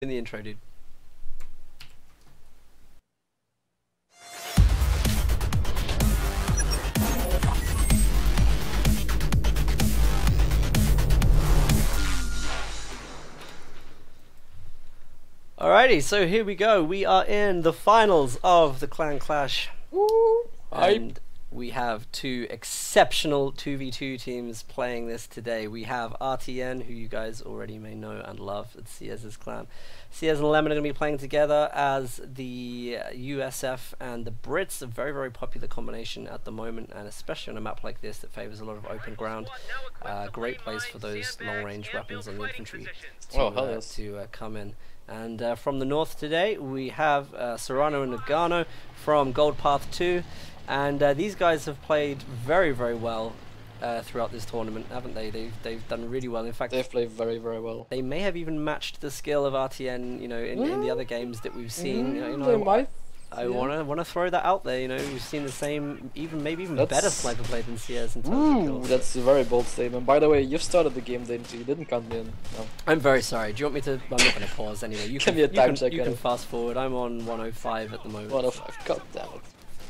in the intro, dude. Alrighty, so here we go. We are in the finals of the Clan Clash. Woo! And we have two exceptional 2v2 teams playing this today. We have RtN, who you guys already may know and love. It's Ciez's clan. Ciez and Lemon are going to be playing together as the USF and the Brits. A very, very popular combination at the moment, and especially on a map like this that favors a lot of open ground. Great place for those long-range weapons on the infantry to come in. And from the north today, we have Serrano and Nagano from Gold Path 2. And these guys have played very, very well throughout this tournament, haven't they? They've done really well. In fact, they've played very, very well. They may have even matched the skill of RtN, you know, in the other games that we've seen. They might. I wanna throw that out there. You know, we've seen the same, maybe even better sniper play than Ciez in terms of kills. That's a very bold statement. By the way, you've started the game, didn't you? You didn't count me in. No. I'm very sorry. Do you want me to? I'm not gonna pause anyway. You Give me a time check. You can fast forward. I'm on 105 at the moment. 105. God damn it.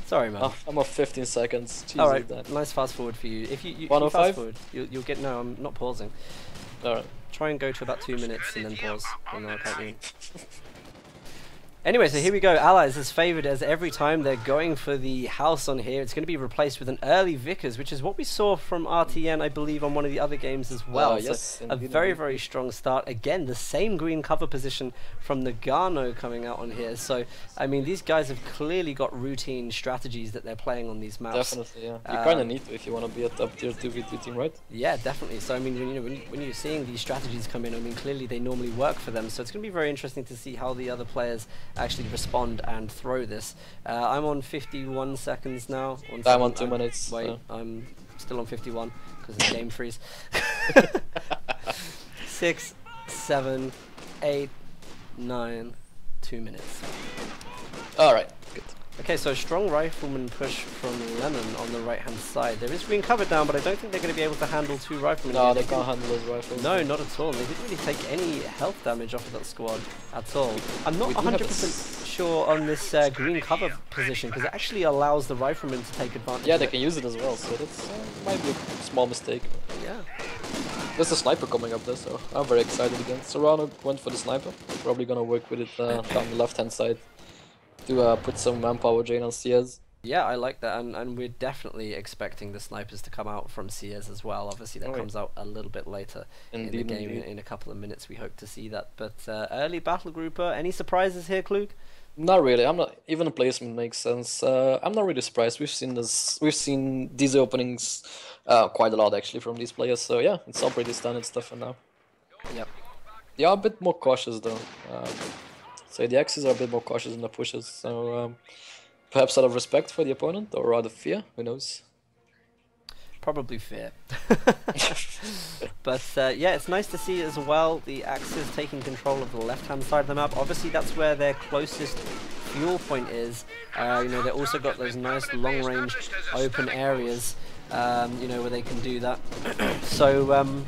Sorry, man. Oh, I'm off 15 seconds. Jesus, all right, that. nice fast forward for you. If you 105? fast forward, you'll get. No, I'm not pausing. All right. Try and go to about 2 minutes and then pause. And then I'll count you in. Anyway, so here we go. Allies is favoured as every time they're going for the house on here. It's going to be replaced with an early Vickers, which is what we saw from RtN, I believe, on one of the other games as well. Yes, so a very, very strong start. Again, the same green cover position from Nagano coming out on here. So, I mean, these guys have clearly got routine strategies that they're playing on these maps. Definitely, yeah. You kind of need to if you want to be a top tier 2v2 team, right? Yeah, definitely. So, I mean, when you're seeing these strategies come in, I mean, clearly they normally work for them. So it's going to be very interesting to see how the other players actually respond and throw this. I'm on 51 seconds now. I'm on 2 minutes. Wait, I'm still on 51 because of the game freeze. 6, 7, 8, 9, 2 minutes. Alright, good. Okay, so strong rifleman push from Lemon on the right-hand side. There is green cover down, but I don't think they're going to be able to handle two riflemen. No, they can't handle those rifles. No, not at all. They didn't really take any health damage off of that squad at all. I'm not 100% sure on this green cover position, because it actually allows the riflemen to take advantage. Yeah, they can use it as well, so that's might be a small mistake. Yeah. There's a sniper coming up there, so I'm very excited again. Serrano went for the sniper. Probably gonna work with it down the left-hand side to put some manpower drain on Ciez. Yeah, I like that, and we're definitely expecting the snipers to come out from Ciez as well. Obviously, that comes out a little bit later in the game. In a couple of minutes, we hope to see that. But early battle grouper, any surprises here, Klug? Not really. I'm not. Even the placement makes sense. I'm not really surprised. We've seen this. We've seen these openings quite a lot actually from these players. So yeah, it's all pretty standard stuff for now. Yep. They are a bit more cautious though. So the Axes are a bit more cautious in the pushes. So perhaps out of respect for the opponent, or out of fear. Who knows? Probably fear. But yeah, it's nice to see as well the Axis taking control of the left-hand side of the map. Obviously, that's where their closest fuel point is. You know, they also got those nice long-range open areas, you know, where they can do that. So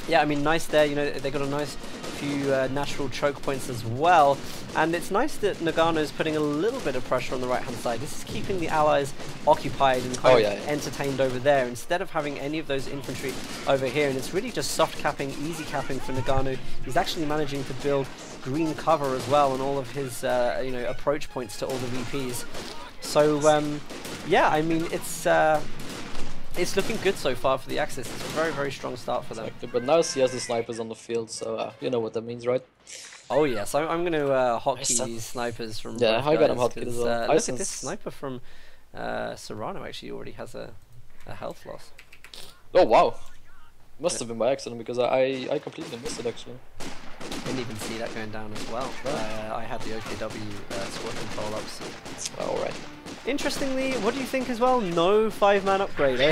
yeah, I mean, nice there. You know, they got a nice few natural choke points as well, and it's nice that Nagano's putting a little bit of pressure on the right hand side. This is keeping the allies occupied and kind of entertained over there, instead of having any of those infantry over here, and it's really just soft capping, easy capping for Nagano. He's actually managing to build green cover as well on all of his you know, approach points to all the VPs. So yeah, I mean, it's looking good so far for the Axis. It's a very, very strong start for them. Exactly. But now he has the snipers on the field, so you know what that means, right? Oh yes, I'm going to hotkey these snipers from I got them hotkeyed as well. Look at this sniper from Serrano actually already has a health loss. Oh wow! Must have been by accident, because I completely missed it actually. Didn't even see that going down as well. I had the OKW squad control up. So. Alright. Interestingly, what do you think as well? No 5-man upgrade. I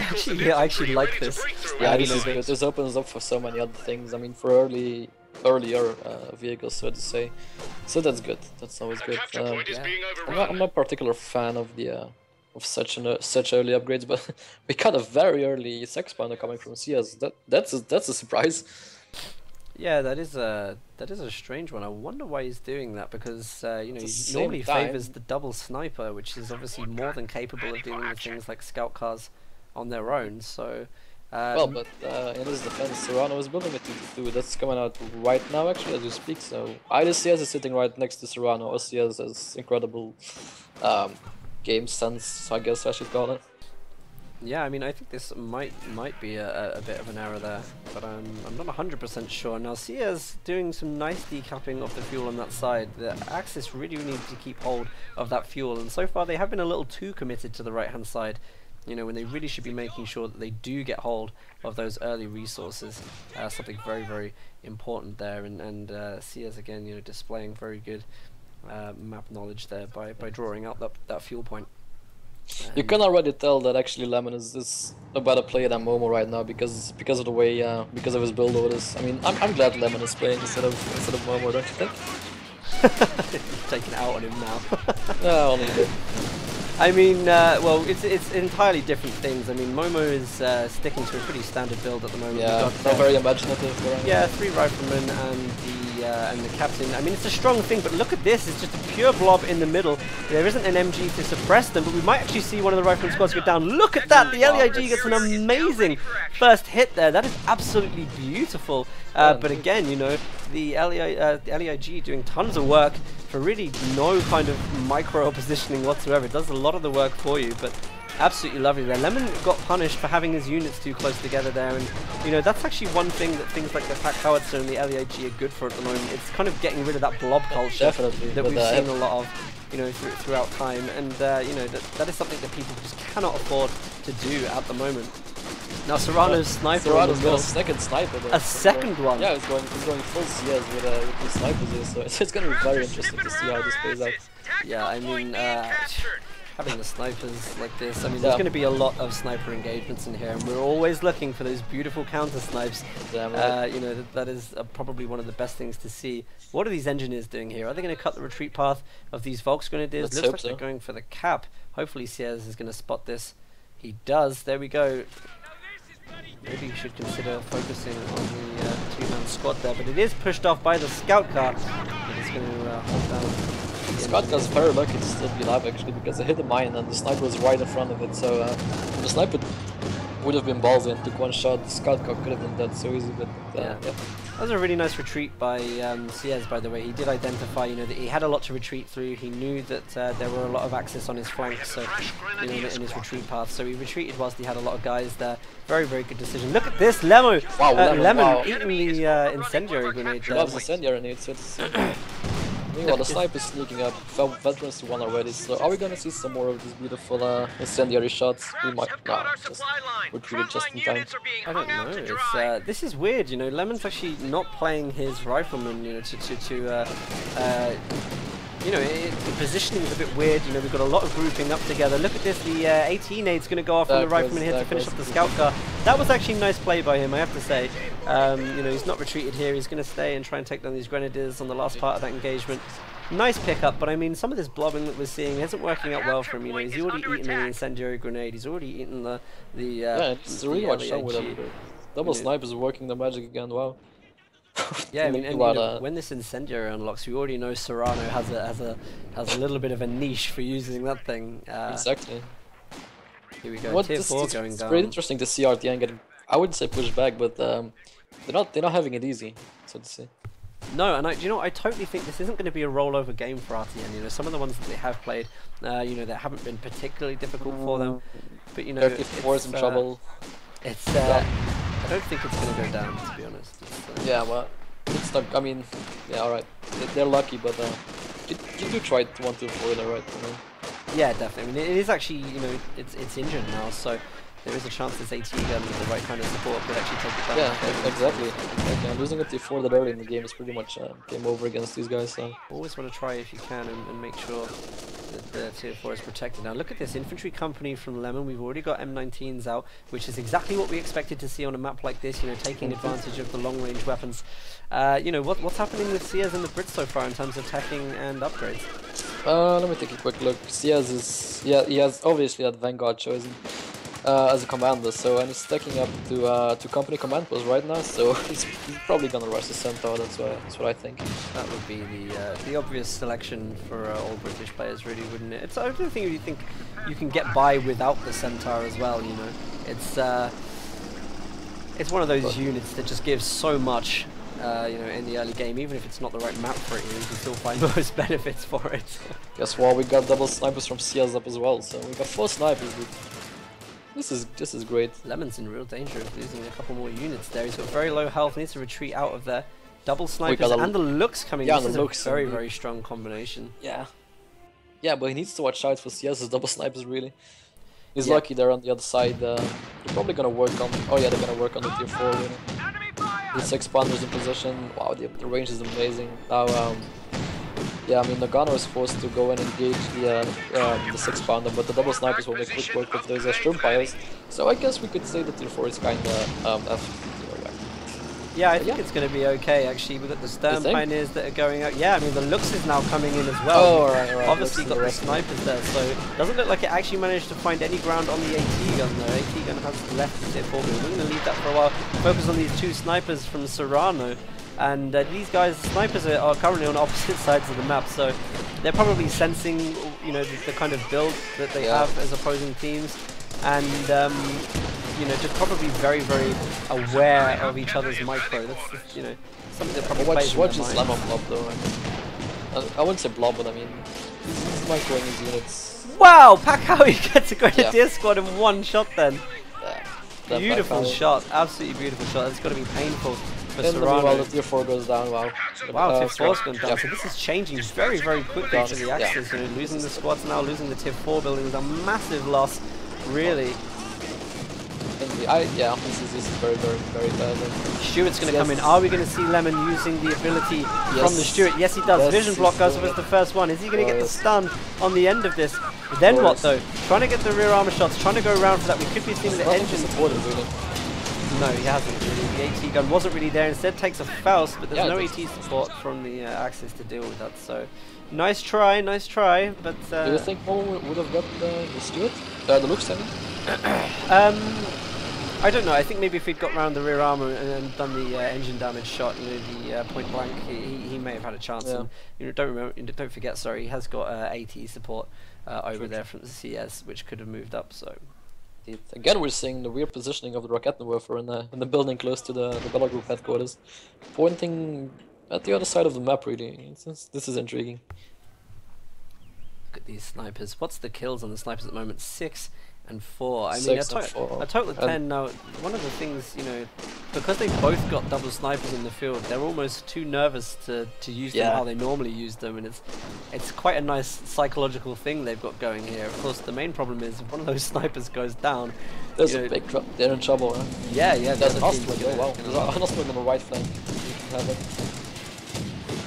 actually like this. Yeah, this is good. This opens up for so many other things. I mean, for earlier vehicles, so to say. So that's good. That's always good. Yeah. I'm not a particular fan of the of such early upgrades, but we got a very early sex spawner coming from Ciez. That's a surprise. Yeah, that is a strange one. I wonder why he's doing that, because you know, At the he same normally time, favors the double sniper, which is obviously more than capable of dealing with things like scout cars on their own. So well, but in his defense, Serrano is building a 2-2. That's coming out right now, actually, as we speak. So either CS is sitting right next to Serrano, or CS has incredible game sense, I guess I should call it. yeah, I mean, I think this might be a bit of an error there, but I'm not 100% sure. Now, Sia's doing some nice decapping of the fuel on that side. The Axis really needs to keep hold of that fuel, and so far they have been a little too committed to the right-hand side. You know, when they really should be making sure that they do get hold of those early resources. Something very, very important there, and Sia's again, you know, displaying very good map knowledge there by drawing out that fuel point. You can already tell that actually Lemon is a better player than Momo right now because of the way because of his build orders. I mean, I'm glad Lemon is playing instead of Momo, don't you think? You've taken it out on him now. No, only a bit. I mean, well, it's entirely different things. I mean, Momo is sticking to a pretty standard build at the moment. Yeah, not very imaginative. Yeah, 3 riflemen and the captain. I mean, it's a strong thing, but look at this. It's just a pure blob in the middle. There isn't an MG to suppress them, but we might actually see one of the rifleman squads go down. Look at that! The LEIG gets an amazing first hit there. That is absolutely beautiful. But again, you know, the LEIG doing tons of work for really no kind of micro positioning whatsoever. It does a lot of the work for you, but absolutely lovely there. Lemon got punished for having his units too close together there, and you know, that's actually one thing that things like the Pack Howitzer and the LEIG are good for at the moment. It's kind of getting rid of that blob culture that we've seen a lot of, you know, throughout time, and you know, that is something that people just cannot afford to do at the moment. Now Serrano's sniper. Serrano's got a second sniper though. A second one? Yeah, he's going full CS with the snipers here, so it's going to be very interesting to see how this plays out. Yeah, I mean, having the snipers like this, I mean, there's going to be a lot of sniper engagements in here, and we're always looking for those beautiful counter snipes. You know, that is probably one of the best things to see. What are these engineers doing here? Are they going to cut the retreat path of these Volksgrenadiers? Looks like they're going for the cap. Hopefully Sierras is going to spot this. He does. There we go. Maybe you should consider focusing on the two-man squad there, but it is pushed off by the scout car. It's going to hold down. The scout car is very lucky to still be alive actually, because they hit the mine and the sniper was right in front of it. So the sniper would have been ballsy and took one shot. The scout car could have been dead so easy, but yeah. That was a really nice retreat by Siez, by the way. He did identify, you know, that he had a lot to retreat through. He knew that there were a lot of Axis on his flanks, so you know, in his retreat path. So he retreated whilst he had a lot of guys there. Very, very good decision. Look at this, Lemon! Wow, Lemon eating the incendiary grenade. He loves incendiary grenades. So it's meanwhile, the sniper is sneaking up. Veterans to 1 already. So are we gonna see some more of these beautiful incendiary shots? We might. No, just retreated just in time. I don't know. It's this is weird. You know, Lemon's actually not playing his rifleman. You know, you know, the positioning is a bit weird. You know, we've got a lot of grouping up together. Look at this. The AT nade's going to go off on the rifleman here to finish off the scout car. That was actually a nice play by him, I have to say. You know, he's not retreated here. He's going to stay and try and take down these grenadiers on the last part of that engagement. Nice pickup, but I mean, some of this blobbing that we're seeing isn't working out well for him. You know, he's already eaten an incendiary grenade. He's already eaten the yeah, it's really much show with him. Double snipers working the magic again. Wow. Yeah, I mean, and, you know, when this incendiary unlocks, we already know Serrano has a little bit of a niche for using that thing. Exactly. Here we go. Tier 4 going down. It's pretty interesting to see RtN getting, I wouldn't say pushed back, but they're not having it easy, so to say. No, and you know, I totally think this isn't going to be a rollover game for RtN. You know, some of the ones that they have played, you know, that haven't been particularly difficult for them. But you know, 34 is in trouble. It's I don't think it's going to go down, to be honest. Yeah, well, it's not. I mean, yeah, all right. They're lucky, but you do try to want to avoid it, right? You know? Yeah, definitely. I mean, it is actually, you know, it's injured now, so there is a chance this AT gun with the right kind of support could actually take it down. Yeah, exactly. Losing a T4 that early in the game is pretty much game over against these guys. So always want to try if you can and make sure that the tier 4 is protected. Now look at this infantry company from Lemon. We've already got M19s out, which is exactly what we expected to see on a map like this. You know, taking advantage of the long-range weapons. You know, what's happening with Sears and the Brits so far in terms of teching and upgrades? Let me take a quick look. Sears is he has obviously that Vanguard chosen. as a commander, so and he's stacking up to company command post right now, so he's probably gonna rush the centaur. That's what I think. That would be the obvious selection for all British players, really, wouldn't it? It's I don't think you think you can get by without the centaur as well. You know, it's one of those units that just gives so much. You know, in the early game, even if it's not the right map for it, you can still find most benefits for it. Guess what? We got double snipers from CS up as well, so we got 4 snipers. Dude. This is great. Lemon's in real danger of losing a couple more units there. He's got very low health, needs to retreat out of there. Double snipers and the looks coming. Yeah, this is looks a very strong combination. Yeah. Yeah, but he needs to watch out for CS's double snipers, really. He's lucky they're on the other side. They're probably gonna work on... Oh yeah, they're gonna work on the tier 4 unit. The 6 pounders in position. Wow, the range is amazing. Now, yeah, I mean, Nagano is forced to go and engage the 6 pounder, but the double snipers will make quick work with those Sturmpires. So I guess we could say that tier 4 is kinda Yeah, I think it's going to be okay, actually. We've got the Stern Pioneers that are going out. Yeah, I mean, the Lux is now coming in as well. Oh, right. Obviously got the snipers there, so it doesn't look like it actually managed to find any ground on the AT gun, though. AT gun has left the tier 4 building. We're going to leave that for a while. Focus on these 2 snipers from Serrano. And these guys, snipers, are currently on opposite sides of the map, so they're probably sensing, you know, the kind of build that they have as opposing teams. And, you know, just probably very aware of each other's micro. That's, you know, something that probably plays in their mind. Lemon blob though. I wouldn't say blob, but I mean, he's microing his units. Wow, Pakawi gets a Grenadier squad in one shot then. Yeah, beautiful shot, absolutely beautiful shot. It's got to be painful for and Serrano. While the tier 4 goes down, wow. Wow, tier 4's gone down. So this is changing very quickly to the Axis. You know, losing the squads now, losing the tier 4 building is a massive loss, really. Yeah, this is very bad. Stuart's going to come in. Are we going to see Lemon using the ability from the Stuart? Yes, he does. Vision block goes with the first one. Is he going to get the stun on the end of this? Then what, though? Trying to get the rear armor shots, trying to go around for that. We could be seeing the engine. Supported, really. No, he hasn't really. The AT gun wasn't really there. Instead takes a Faust, but there's no AT support from the Axis to deal with that. So, nice try, but... Do you think Momo would have got the Stuart? The Lux, I mean? I don't know. I think maybe if he'd got round the rear armor and done the engine damage shot, you know, the point blank, he may have had a chance. Yeah. And you know, don't forget, sorry, he has got AT support over there from the CS, which could have moved up. So again, we're seeing the weird positioning of the Rakettenwerfer in the building close to the Bella Group headquarters, pointing at the other side of the map. Really, this is intriguing. Look at these snipers. What's the kills on the snipers at the moment? 6 and 4. I mean, a total of 10. Now, one of the things, you know, because they both got double snipers in the field, they're almost too nervous to use them how they normally use them, and it's quite a nice psychological thing they've got going here. Of course, the main problem is if one of those snipers goes down, there's a big trouble. They're in trouble, huh? Yeah. There's an Ostwind. Oh wow, there's an Ostwind on the right flank. You can have it.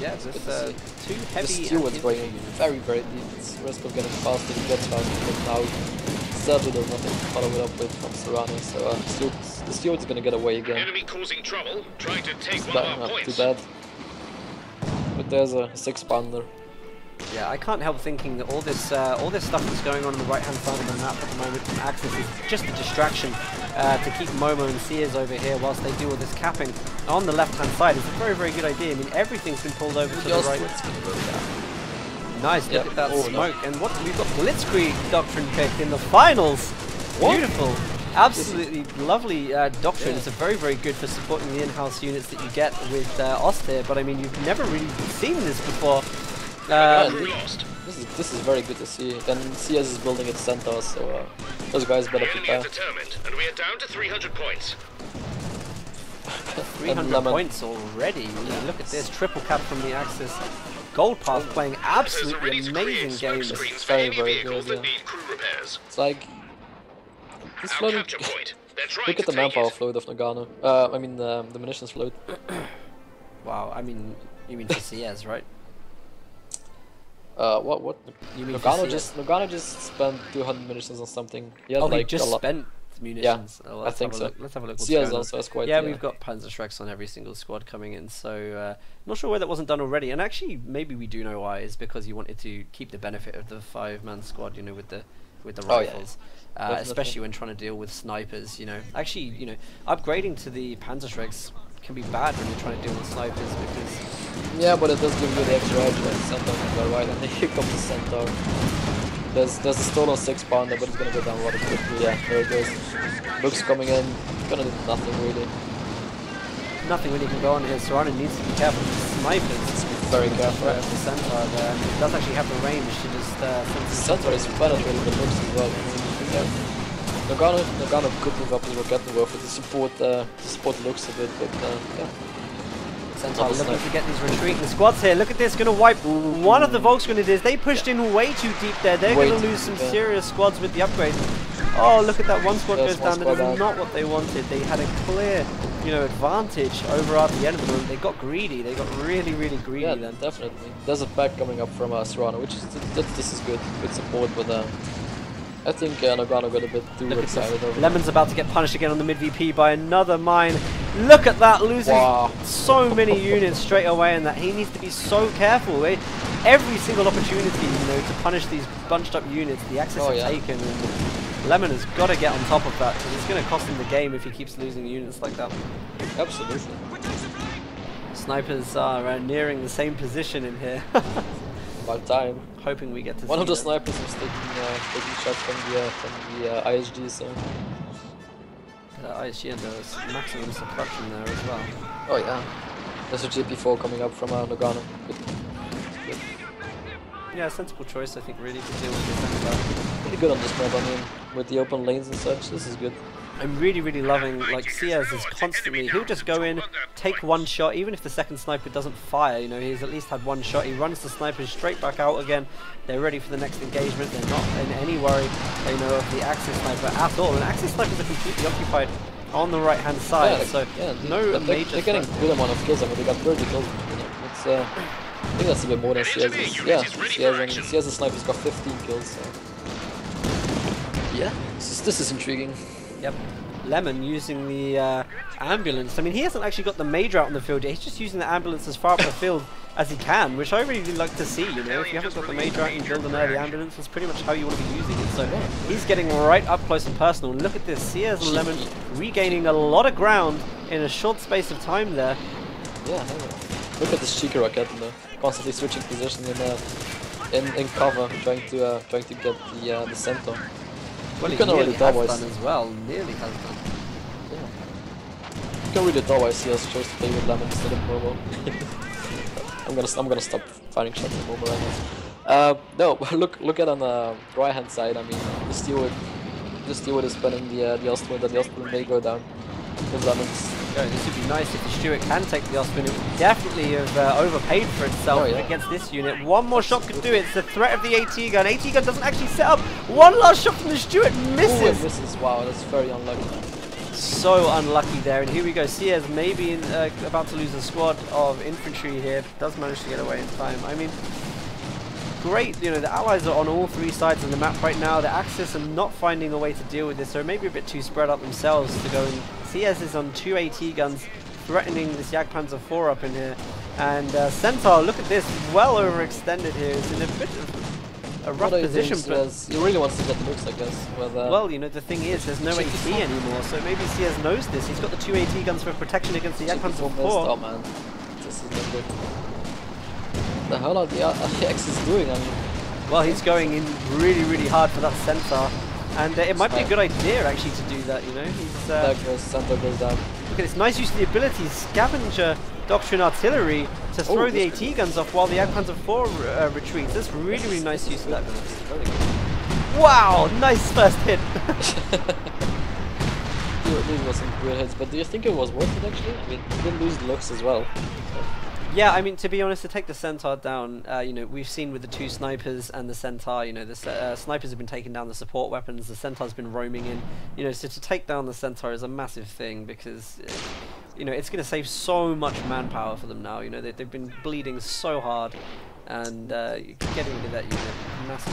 Yeah, just too heavy. The Steward's going very deep. It's risk of getting faster, he gets faster, but now sadly there's nothing to follow it up with from Serrano, so the Steward's gonna get away again. Enemy causing trouble, trying to take one of our points. Too bad. But there's a 6 pounder. Yeah, I can't help thinking that all this stuff that's going on the right-hand side of the map at the moment from Axis is just a distraction to keep Momo and Sears over here whilst they do all this capping. On the left-hand side, it's a very good idea. I mean, everything's been pulled over to the right. Nice, look at that smoke. And what we've got Blitzkrieg Doctrine picked in the finals. What? Beautiful. Absolutely lovely doctrine. It's a very good for supporting the in-house units that you get with Ost here, but I mean, you've never really seen this before. This is very good to see. Then CS is building its centaurs, so those guys better prepare. Determined, and we are down to 300 points. 300 points already. Look at this triple cap from the Axis. Gold Path playing absolutely amazing games. It's very good. Yeah. It's like this floating. Look at the manpower float of Nagano. I mean the munitions float. Wow. I mean, you mean for CS, right? What? You mean Nagano just spent 200 munitions on something. He had he just spent munitions. Yeah, oh, I think so. Let's have a look. CS also has quite. Yeah, we've got Panzerschrecks on every single squad coming in, so not sure why that wasn't done already. And actually, maybe we do know why. Is because you wanted to keep the benefit of the 5-man squad, you know, with the with the Oh, yeah. rifles. Definitely. Especially when trying to deal with snipers, you know. Actually, you know, upgrading to the Panzerschrecks can be bad when you're trying to deal with snipers because... Yeah, but it does give you the extra edge when Centaur can go right, and here comes the Centaur. There's a stolen 6-pounder, but it's gonna go down rather quickly. Yeah, there it goes. Luke's coming in, gonna do nothing really. Nothing really can go on here. Serrano needs to be careful with the snipers. Very careful. Threat of the Centaur there. It does actually have the range to just... Centaur is penetrating the Looks as well. Nagano could move up his rocket over to support Looks a bit, but yeah. Centaur looking to get these retreating squads here. Look at this, going to wipe one of the Volksgrenadiers. They pushed in way too deep there. They're going to lose some serious squads with the upgrade. Oh, look at that, one squad goes down. That is not what they wanted. They had a clear, you know, advantage over RtN at the moment. They got greedy. They got really, really greedy then. Definitely. There's a pack coming up from Serrano, which is this is good support, but I think Nagano got a bit too excited over. Lemon's about to get punished again on the mid VP by another mine. Look at that, losing so many units straight away, and that he needs to be so careful. Every single opportunity, you know, to punish these bunched up units, the Axis have taken, and Lemon has got to get on top of that because it's going to cost him the game if he keeps losing units like that. Absolutely. Snipers are nearing the same position in here. About time. Hoping we get to one see of the that. snipers was taking shots from the ISG, so ISG, and there was maximum suppression there as well. Oh yeah, there's a GP4 coming up from Nagano. Good. Yeah, sensible choice I think really to deal with this. Pretty good on this map, I mean, with the open lanes and such, this is good. I'm really, really loving, like, Ciaz is constantly, he'll just go in, take one shot, even if the second sniper doesn't fire, you know, he's at least had one shot, he runs the snipers straight back out again, they're ready for the next engagement, they're not in any worry, you know, of the Axis sniper at all, and Axis snipers are completely occupied on the right-hand side, so no major they're getting good amount of kills, I mean, they got 30 kills, you know, it's, I think that's a bit more than Ciaz's, yeah, Ciaz's snipers got 15 kills, so. Yeah, this is intriguing. Yep. Lemon using the ambulance. I mean, he hasn't actually got the Major out on the field yet. He's just using the ambulance as far up the field as he can, which I really like to see, you know. If you haven't got the Major out and build an early ambulance, that's pretty much how you want to be using it. So he's getting right up close and personal. Look at this. Ciaz and Lemon regaining a lot of ground in a short space of time there. Yeah, look at this cheeky rocket, you know, constantly switching position in cover, trying to get the Centaur. Well, you he can already tell why as well. Nearly has done. Yeah. You can really tell why Ciaz chose to play with Lemon instead of Momo. I'm gonna stop firing shots at Momo right now. No, look at on the right hand side. I mean, the steward is spinning the Ostwind, and the Ostwind may go down with Lemons. Yeah, this would be nice if the Stuart can take the Ostwind. It would definitely have overpaid for itself against this unit. One more shot could do it. It's the threat of the AT gun. AT gun doesn't actually set up. One last shot from the Stuart misses. Ooh, it misses. Wow, that's very unlucky. So unlucky there. And here we go. Ciaz maybe about to lose a squad of infantry here. Does manage to get away in time. I mean, great, you know, the Allies are on all three sides of the map right now. The Axis are not finding a way to deal with this. They're maybe a bit too spread out themselves to go. And Ciaz is on 2 AT guns, threatening this Jagdpanzer 4 up in here. And Centaur, look at this, well overextended here. It's in a bit of a rough position. He really wants to get the looks, I guess. Well, you know, the thing is, there's no AT anymore, so maybe Ciaz knows this. He's got the 2 AT guns for protection against the Jagdpanzer 4. Oh man, this is not good. The hell are the Axis doing? I mean, well, he's going in really, really hard for that Centaur, and it might be a good idea actually to do that. You know, he's Centaur goes down. Look at this nice use of the ability, scavenger doctrine artillery to throw the AT guns off while the Jagdpanzer 4 retreats. That's really, really nice use of that ability. Wow, nice first hit. These were some good hits, but do you think it was worth it actually? I mean, he didn't lose looks as well. Yeah, I mean, to be honest, to take the Centaur down, you know, we've seen with the 2 snipers and the Centaur, you know, the snipers have been taking down the support weapons, the Centaur's been roaming in, you know, so to take down the Centaur is a massive thing because, you know, it's going to save so much manpower for them now, you know, they've been bleeding so hard, and getting rid of that unit, massive.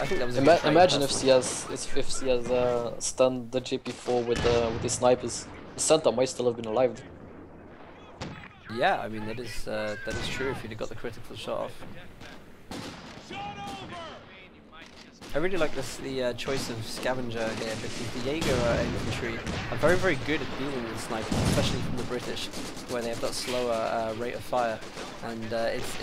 I think that was a imagine if Ciaz stunned the JP4 with the snipers, the Centaur might still have been alive. Yeah, I mean that is true if you'd have got the critical shot off. I really like the choice of scavenger here, because the Jaeger infantry are very, very good at dealing with snipers, especially from the British, where they have that slower rate of fire. And it's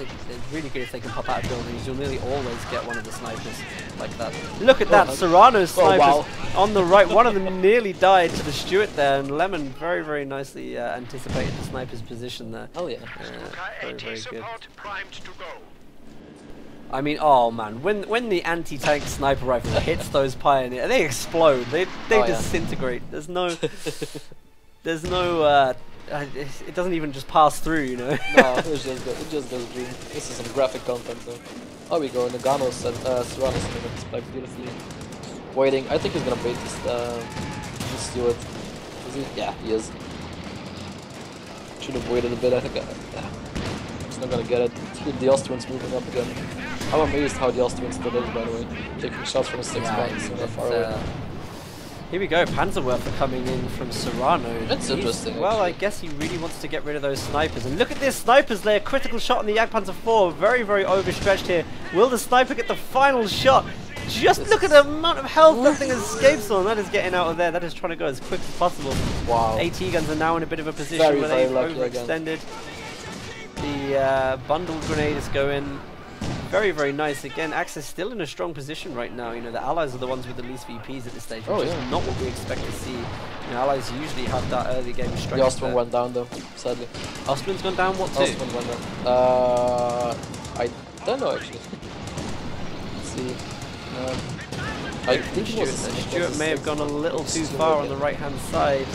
really good if they can pop out of buildings. You'll nearly always get one of the snipers like that. Look at that, Serrano's snipers on the right. One of them nearly died to the Stuart there, and Lemon very, very nicely anticipated the sniper's position there. Oh yeah. Very, very good. I mean, oh man, when the anti-tank sniper rifle hits those Pioneer, they explode. They disintegrate. There's no, it doesn't even just pass through, you know. No, it just goes green. This is some graphic content though. Oh, we go. Nagano's and Serrano's going to spike beautifully. Waiting. I think he's gonna bait this Stuart. Is he? Yeah, he is. Should have waited a bit. I think. He's not gonna get it. The Austrians moving up again. I'm amazed how the Austrians did it, by the way. Taking shots from a 6-1, so they're far away. Here we go, Panzerwerfer coming in from Serrano. That's interesting. Well, I guess he really wants to get rid of those snipers. And look at this, snipers there, critical shot on the Jagdpanzer IV. Very, very overstretched here. Will the sniper get the final shot? Just look at the amount of health that thing escapes on. That is getting out of there. That is trying to go as quick as possible. Wow. AT guns are now in a bit of a position where they've overextended. The bundle grenade is going. Very, very nice. Again, Axis still in a strong position right now. You know, the Allies are the ones with the least VPs at this stage, which is not what we expect to see. You know, Allies usually have that early game strength. The Austrian went down though, sadly. Austrian's gone down, what too? Austrian went down. I don't know actually. Let's see. I think Stuart may have gone a little too far on the right-hand side.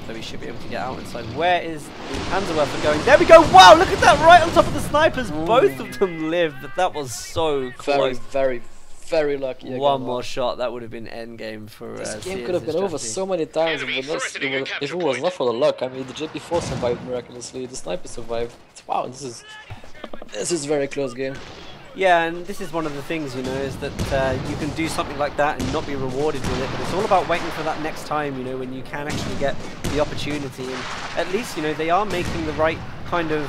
So we should be able to get out inside. Where is the Panzerwerfer going? There we go! Wow, look at that! Right on top of the snipers! Both of them lived, but that was so close. Very, very lucky. Again, one more shot, that would have been endgame for this game could have been over so many times if it was not for the luck. I mean, the JP4 survived miraculously, the sniper survived. Wow, this is a very close game. Yeah, and this is one of the things, you know, is that you can do something like that and not be rewarded with it, but it's all about waiting for that next time, you know, when you can actually get the opportunity. And at least, you know, they are making the right kind of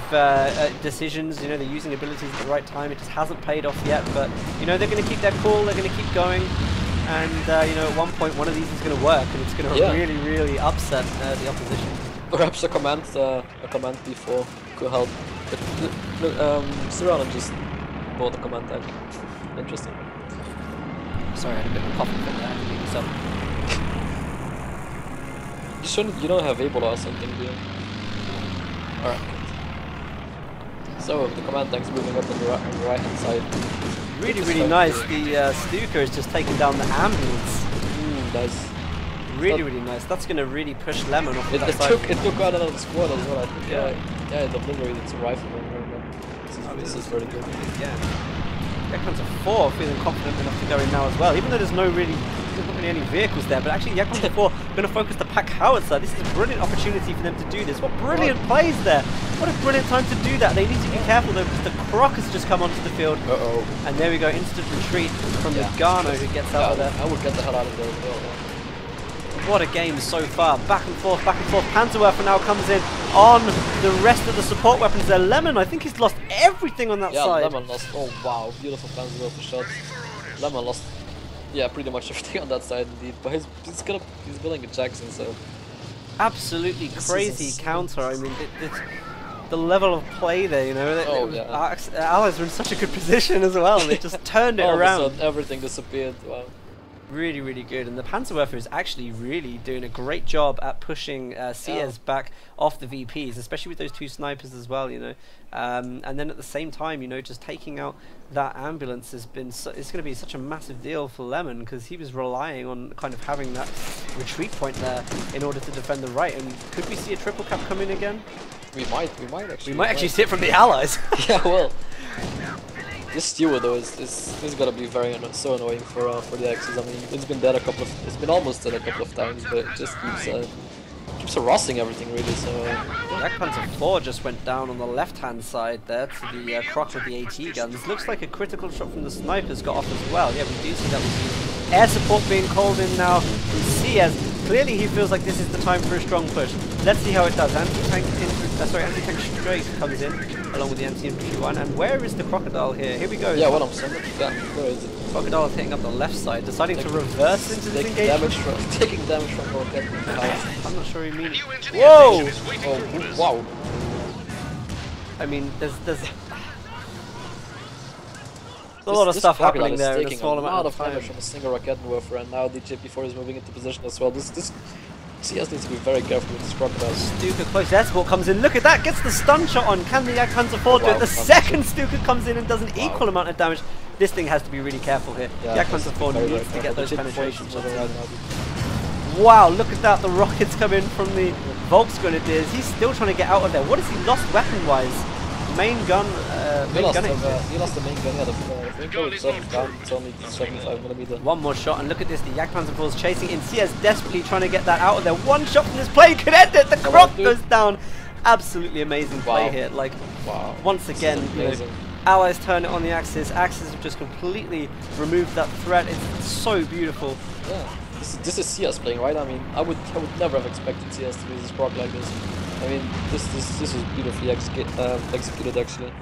decisions, you know, they're using abilities at the right time. It just hasn't paid off yet, but, you know, they're going to keep their cool, they're going to keep going, and, you know, at one point one of these is going to work, and it's going to really, really upset the opposition. Perhaps a command before could help, but Serrano just bought the command tag. Interesting. Sorry, I had a bit of a coughing fit there. I had to beat myself. You don't have Ebola or something, do you? Alright, good. So, the command tank's moving up on the right hand side. Really, really nice. The Stuka is just taking down the ambulance. Nice. Really, really nice. That's going to really push Lemon off that side. It took out another squad as well, I think. Yeah, the obliterated it's a rifleman. This is very good. Yeah. Jagdpanzer IV feeling confident enough to go in now as well, even though there's not really any vehicles there, but actually Jagdpanzer IV going to focus the pack howitzer. This is a brilliant opportunity for them to do this. What brilliant plays there. What a brilliant time to do that. They need to be careful though, because the Croc has just come onto the field. And there we go, instant retreat from the Gano who gets out of there. I would get the hell out of there as well. What a game so far. Back and forth, back and forth. Panzerwerfer now comes in on the rest of the support weapons there. Lemon, I think he's lost everything on that side. Yeah, Lemon lost. Oh wow, beautiful Panzerwerfer shots. Lemon lost, yeah, pretty much everything on that side indeed. But he's building a Jackson, so. Absolutely crazy counter. I mean, the level of play there, you know. Allies were in such a good position as well. They just turned it around. All of a sudden, everything disappeared. Wow. Really, really good, and the Panzerwerfer is actually really doing a great job at pushing CS back off the VPs, especially with those two snipers as well, you know. And then at the same time, you know, just taking out that ambulance has been it's going to be such a massive deal for Lemon, because he was relying on kind of having that retreat point there in order to defend the right. And could we see a triple cap come in again? We might actually. We might actually see it from the Allies. Yeah, well. This Steward though is gonna be so annoying for the Axis. I mean, it's been almost dead a couple of times, but it just keeps harassing everything really. So Jagdpanzer IV just went down on the left-hand side there to the Croc with the AT guns. Looks like a critical shot from the snipers got off as well. Yeah, we do see that with air support being called in now from CS. Clearly, he feels like this is the time for a strong push. Let's see how it does. Anti-tank straight comes in along with the anti-infantry one. And where is the crocodile here? Here we go. Yeah, one of them. Yeah, where is it? Crocodile is hitting up the left side, deciding to reverse into this engagement. Taking damage from our head. I'm not sure you mean. Whoa! Oh, wow. I mean, there's a lot of stuff happening there in a small amount of time. Damage from a single rocket warfare, and now the JP4 is moving into position as well. This CS needs to be very careful with this crocodile. Stuka close air support comes in. Look at that, gets the stun shot on. Can the Jagdpanzer IV do it? The second Stuka comes in and does an equal amount of damage. This thing has to be really careful here. Yeah, Jagdpanzer IV needs to get those penetration shots in. Wow, look at that. The rockets come in from the Volksgrenadiers. He's still trying to get out of there. What has he lost weapon-wise? Main gun, he lost the main gun, yeah, the main gun itself down, it's only 75mm. One more shot, and look at this, the Jagdpanzer IV is chasing in. CS desperately trying to get that out of there. One shot from this play could end it, the croc goes down. Absolutely amazing play here, like, once again, you know, Allies turn it on the Axis, Axis have just completely removed that threat. It's so beautiful. Yeah, this is CS playing, right? I mean, I would never have expected CS to use this croc like this. I mean, this is beautifully executed actually.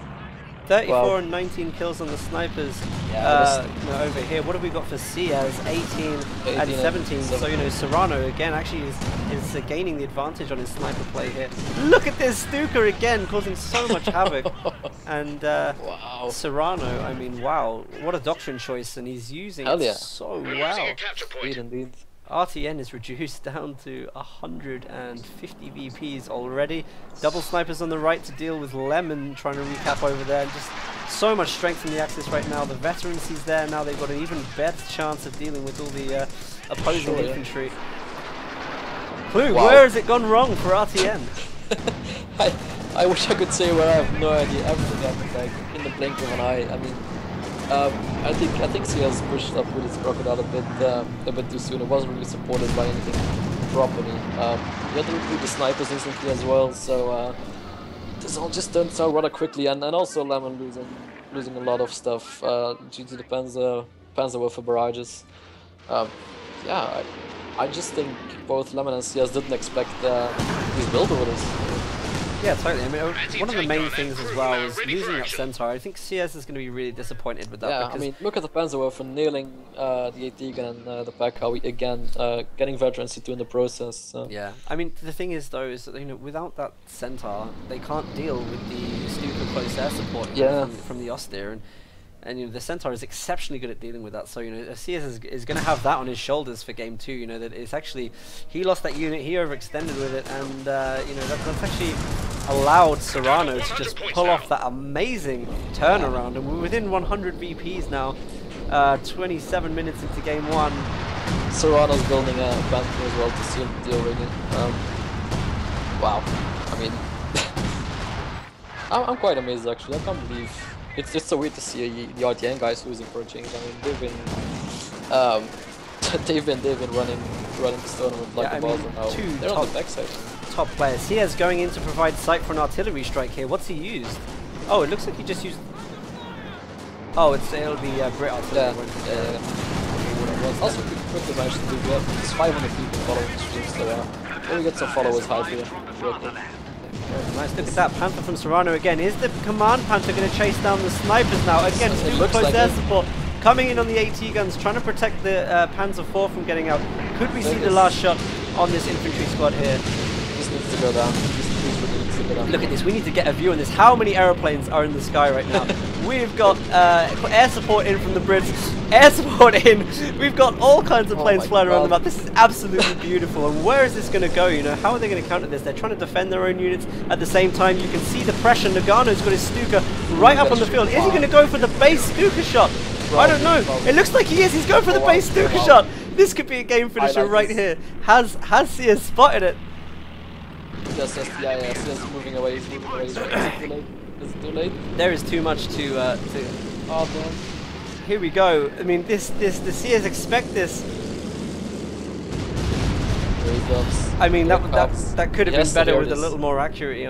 34 and 19 kills on the snipers. Yeah, over here. What have we got for CS? 18 and 17. So, you know, Serrano again actually is gaining the advantage on his sniper play here. Look at this Stuka again, causing so much havoc. And wow. Serrano, I mean, wow, what a doctrine choice, and he's using it so well. Indeed. RtN is reduced down to 150 VPs already. Double snipers on the right to deal with Lemon trying to recap over there. Just so much strength in the Axis right now. The veterancy's there now. They've got an even better chance of dealing with all the opposing infantry. Clue, where has it gone wrong for RtN? I wish I could say where I have no idea. Everything happened like in the blink of an eye. I mean, I think CS pushed up with its crocodile a bit too soon. It wasn't really supported by anything properly. You had to recruit the snipers instantly as well, so this all just turned out rather quickly. And also Lemon losing a lot of stuff due to the Panzerwerfer barrages. Yeah, I just think both Lemon and CS didn't expect these build orders. Yeah, totally. I mean, one of the main things as well is losing that Centaur. I think CS is going to be really disappointed with that. Yeah, I mean, look at the Panzerwerfer nailing the AT gun and the Pekka, again, getting veterancy too in the process. So. Yeah, I mean, the thing is though, is that, you know, without that Centaur, they can't deal with the stupid close air support from the Austere. And you know, the Centaur is exceptionally good at dealing with that, so you know, CS is going to have that on his shoulders for game 2. You know, that it's actually, he lost that unit, he overextended with it, and you know, that's actually allowed Serrano to just pull off that amazing turnaround, and we're within 100 VPs now, 27 minutes into game 1. Serrano's building a Panther as well to seal the deal really. Wow, I mean, I'm quite amazed actually. I can't believe. It's just so weird to see the RtN guys losing for a change. I mean, they've been running this tournament like the balls, and now they're on the backside. Top players. He is going in to provide sight for an artillery strike here. What's he used? Oh, it looks like he just used. Oh, it'll be Brit artillery. Yeah. Also, quickly managed to do that. There's 500 people following the stream, so we'll get some followers hype here. Nice, look at that, Panther from Serrano again. Is the Command Panther going to chase down the snipers now? Again, super close air support. Coming in on the AT guns, trying to protect the Panzer IV from getting out. Could we see the last shot on this infantry squad here? This needs to go down. Look at this, we need to get a view on this. How many aeroplanes are in the sky right now? We've got air support in from the Brits, air support in. We've got all kinds of planes flying around the map. This is absolutely beautiful. And where is this going to go? You know, how are they going to counter this? They're trying to defend their own units. At the same time, you can see the pressure. Nagano's got his Stuka right up on the field. Is he going to go for the base Stuka shot? I don't know. It looks like he is. He's going for the base Stuka shot. This could be a game finisher right here. Has CS spotted it? Yes, CS moving away. Is it too late? Is it too late? There is too much to. Oh man. Here we go. I mean, the CS expect this. I mean, that could have been better with a little more accuracy.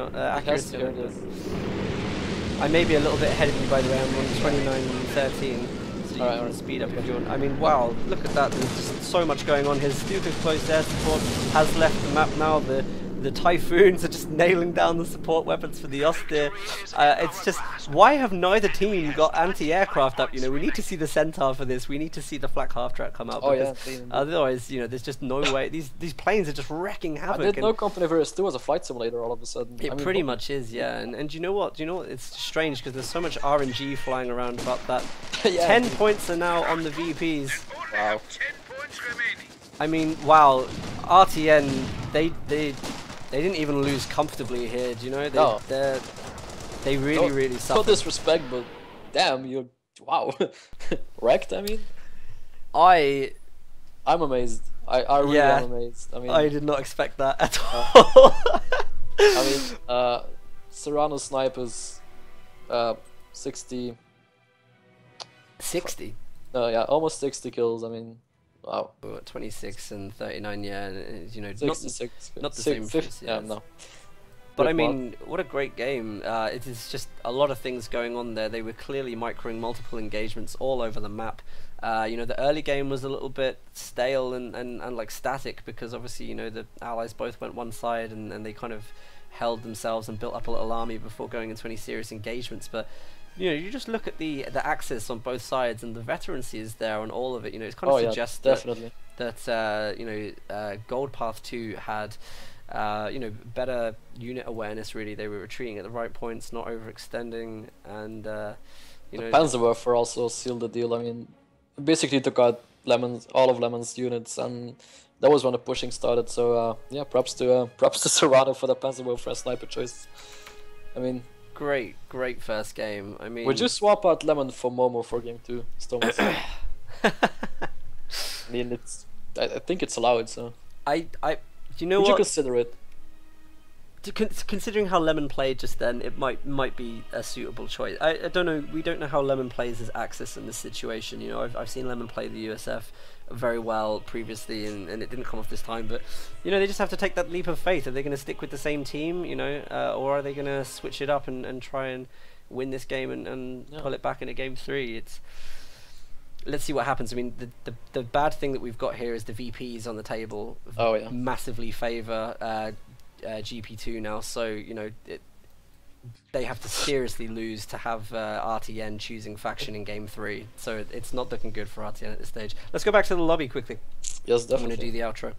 I may be a little bit ahead of you, by the way. I'm on 29:13. So you can speed up if you want. I mean, wow, look at that. There's just so much going on. His Stuka close air support has left the map now. The The Typhoons are just nailing down the support weapons for the Austere. It's just, why have neither team got anti-aircraft up? You know, we need to see the Centaur for this. We need to see the flak half-track come out. Oh because yeah. otherwise, you know, there's just no way. These planes are just wrecking havoc. I didn't know Company Virus 2 was a flight simulator all of a sudden. It pretty much is, yeah. And you know what? It's strange because there's so much RNG flying around about that. Yeah. 10 points are now on the VPs. Wow. I mean, wow. RtN, they didn't even lose comfortably here. Do you know? They really suffered. No disrespect, but damn, you're wow. Wrecked. I mean, I'm amazed. I really am amazed. I mean, I did not expect that at all. I mean, Serrano snipers, 60. 60. No, yeah, almost 60 kills. I mean, wow. 26 and 39. Yeah, you know, 66. not the same. 50, yeah, no. But I mean, what a great game. It is just a lot of things going on there. They were clearly microing multiple engagements all over the map. You know, the early game was a little bit stale and like static because obviously, you know, the allies both went one side and they kind of held themselves and built up a little army before going into any serious engagements. But you know, you just look at the axis on both sides and the veterancy is there on all of it. You know, it's kind of suggests that you know, Gold Path 2 had you know, better unit awareness. Really, they were retreating at the right points, not overextending, and you know, Panzerwerfer also sealed the deal. I mean, basically took out all of Lemon's units, and that was when the pushing started. So yeah, props to Serrano for the Panzerwerfer sniper choice. I mean, great first game. I mean, would you swap out Lemon for Momo for game 2? I mean, I think it's allowed. So you know would what? you consider it? Considering how Lemon played just then, it might be a suitable choice. I don't know. We don't know how Lemon plays his Axis in this situation. You know, I've seen Lemon play the USF very well previously, and it didn't come off this time. But you know, they just have to take that leap of faith. Are they going to stick with the same team? You know, or are they going to switch it up and try and win this game and pull it back into game 3? Let's see what happens. I mean, the bad thing that we've got here is the VPs on the table massively favour GP2 now, so you know they have to seriously lose to have RtN choosing faction in game 3, so it's not looking good for RtN at this stage. Let's go back to the lobby quickly. Yes, definitely. I'm going to do the outro.